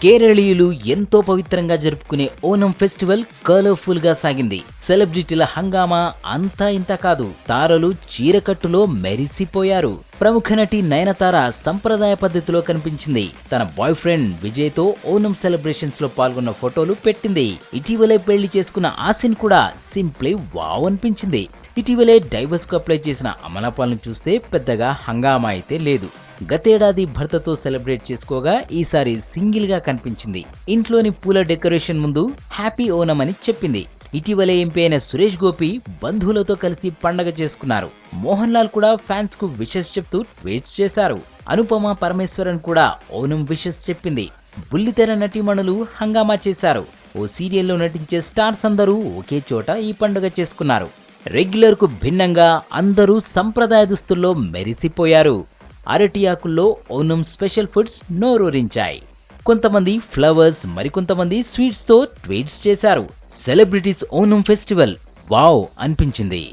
కేరళీయులు ఎంతో పవిత్రంగా జరుపుకునే ఓనం ఫెస్టివల్ కలర్ఫుల్ గా సాగింది. సెలబ్రిటీల హంగామా అంతా ఇంత కాదు, తారలు చీరకట్టులో మెరిసిపోయారు. ప్రముఖ నటి నయనతార సంప్రదాయ పద్ధతిలో కనిపించింది. తన బాయ్ ఫ్రెండ్ విజయ్ తో ఓనం సెలబ్రేషన్స్ లో పాల్గొన్న ఫోటోలు పెట్టింది. ఇటీవలే పెళ్లి చేసుకున్న ఆసిన్ కూడా సింప్లీ వావ్ అనిపించింది. ఇటీవలే డైవర్స్ కు అప్లై చేసిన అమలాపాల్ను చూస్తే పెద్దగా హంగామా అయితే లేదు. గతేడాది భర్తతో సెలబ్రేట్ చేసుకోగా ఈసారి సింగిల్ గా కనిపించింది. ఇంట్లోని పూల డెకరేషన్ ముందు హ్యాపీ ఓనం అని చెప్పింది. ఇటీవలే ఎంపీ అయిన సురేష్ గోపి బంధువులతో కలిసి పండగ చేసుకున్నారు. మోహన్ లాల్ కూడా ఫ్యాన్స్ కు విషెస్ చెప్తూ ట్వీట్స్ చేశారు. అనుపమ పరమేశ్వరన్ కూడా ఓనం విషెస్ చెప్పింది. బుల్లితెర నటీమణులు హంగామా చేశారు. ఓ సీరియల్లో నటించే స్టార్స్ అందరూ ఒకే చోట ఈ పండుగ చేసుకున్నారు. రెగ్యులర్ కు భిన్నంగా అందరూ సంప్రదాయ దుస్తుల్లో మెరిసిపోయారు. అరటి ఆకుల్లో ఓనం స్పెషల్ ఫుడ్స్ నోరూరించాయి. కొంతమంది ఫ్లవర్స్, మరికొంతమంది స్వీట్స్ తో ట్వీట్స్ చేశారు. సెలబ్రిటీస్ ఓనం ఫెస్టివల్ వావ్ అనిపించింది.